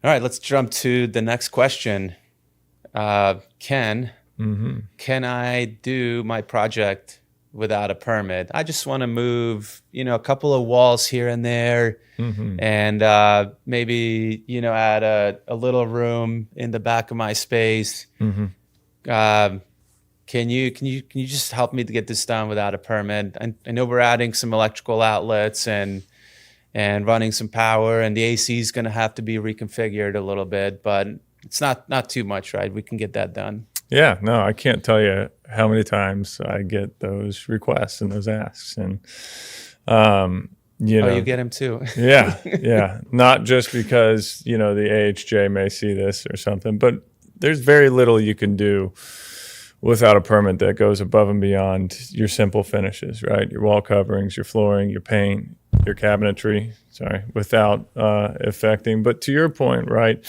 All right, let's jump to the next question. Ken, can I do my project without a permit? I just want to move, a couple of walls here and there, hmm and maybe, add a little room in the back of my space. hmm Um, can you just help me to get this done without a permit? I know we're adding some electrical outlets and running some power, and the AC is going to have to be reconfigured a little bit, but it's not too much, right? We can get that done. Yeah, no, I can't tell you how many times I get those requests and those asks, and um, you Oh, you know, get him too. yeah, not just because the AHJ may see this or something, but there's very little you can do without a permit that goes above and beyond your simple finishes, right? Your wall coverings, your flooring, your paint, your cabinetry. Sorry, without affecting. But to your point, right?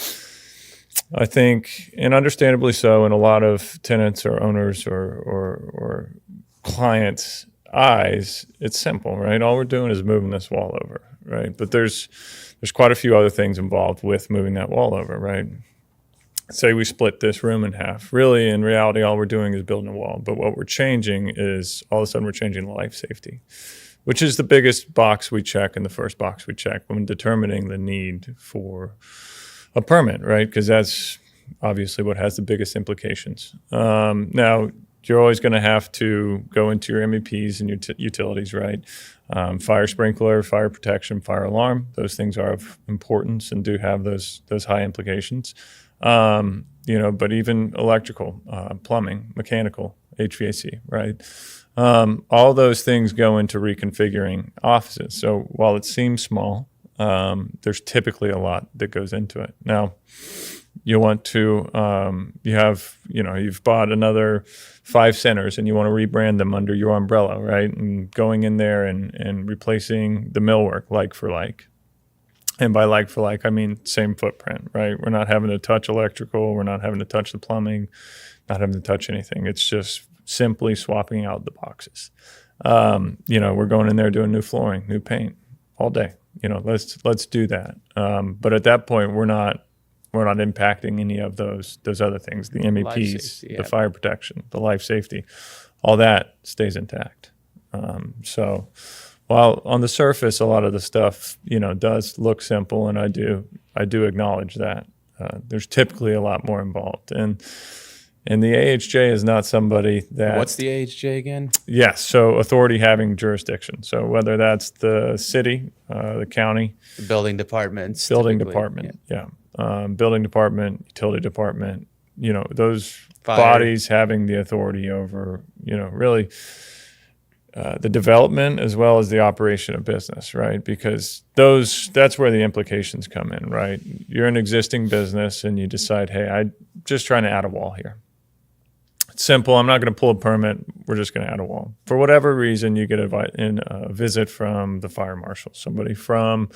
I think, and understandably so, in a lot of tenants or owners or clients' eyes, it's simple, right? All we're doing is moving this wall over, right? But there's quite a few other things involved with moving that wall over, right? Say we split this room in half. Really, in reality, all we're doing is building a wall. But what we're changing is all of a sudden we're changing the life safety, which is the biggest box we check and the first box we check when determining the need for a permit, right? Because that's obviously what has the biggest implications. Now, you're always going to have to go into your MEPs and your utilities, right? Fire sprinkler, fire protection, fire alarm; those things are of importance and do have those high implications. But even electrical, plumbing, mechanical, HVAC, right? All those things go into reconfiguring offices. So while it seems small, there's typically a lot that goes into it. Now, you want to, you've bought another 5 centers and you want to rebrand them under your umbrella, right? And going in there and replacing the millwork like for like. And by like for like, I mean same footprint, right? We're not having to touch electrical. We're not having to touch the plumbing, not having to touch anything. It's just simply swapping out the boxes. We're going in there doing new flooring, new paint all day. Let's do that. But at that point, we're not impacting any of those other things, the Life MEPs, safety, the yeah. fire protection, the life safety, all that stays intact. So while on the surface, a lot of the stuff, does look simple, and I do acknowledge that. There's typically a lot more involved. And the AHJ is not somebody What's that, the AHJ again? yes, so authority having jurisdiction. So whether that's the city, the county, The building departments, building typically. Yeah. department, yeah, building department, utility department, those Fire. bodies having the authority over, really the development as well as the operation of business, right? Because that's where the implications come in, right? You're an existing business and you decide, hey, I'm just trying to add a wall here. It's simple. I'm not going to pull a permit. We're just going to add a wall. For whatever reason, you get a visit from the fire marshal, somebody from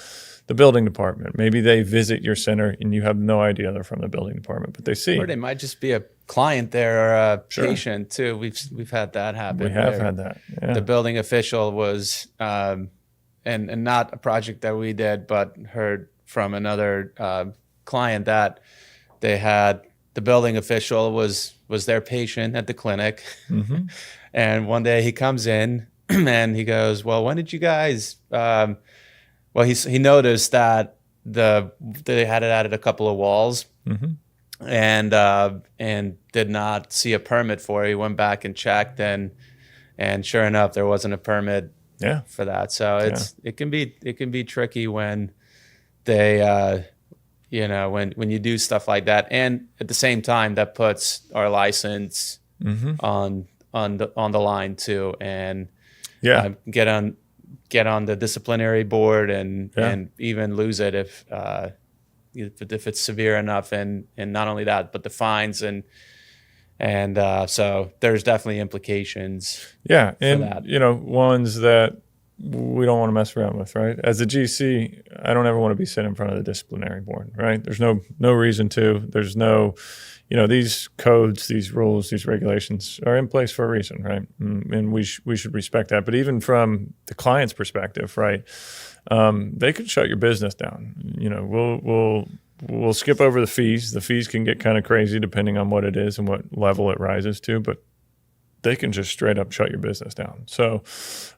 the building department. Maybe they visit your center and you have no idea they're from the building department, but they Or see. they might just be a client there or a Sure. patient too. We've had that We happen have where had that. the Yeah. building official was and not a project that we did, but heard from another client that they had the building official was their patient at the clinic, hmm and one day he comes in and he goes, "Well, when did you guys?" Well, he noticed that they had added a couple of walls hmm and did not see a permit for it. He went back and checked, and sure enough, there wasn't a permit Yeah. for that. So Yeah. it can be tricky when they when you do stuff like that, and at the same time that puts our license hmm on the line too, and Yeah. get on the disciplinary board and Yeah. and even lose it if it's severe enough, and not only that, but the fines and so there's definitely implications Yeah. for And, that. ones that we don't want to mess around with, right? As a GC, I don't ever want to be sitting in front of the disciplinary board, right? There's no reason to. There's no, these codes, these rules, these regulations are in place for a reason, right? And we should respect that. But even from the client's perspective, right? They could shut your business down. we'll skip over the fees. The fees can get kind of crazy depending on what it is and what level it rises to, but they can just straight up shut your business down. So,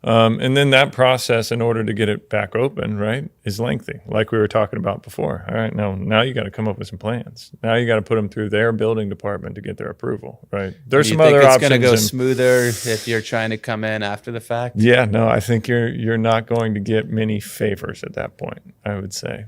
and then that process in order to get it back open, right, is lengthy, like we were talking about before. All right, now you got to come up with some plans. Now you got to put them through their building department to get their approval, right? There's some other options. You think it's going to go smoother if you're trying to come in after the fact? Yeah, no, I think you're not going to get many favors at that point, I would say.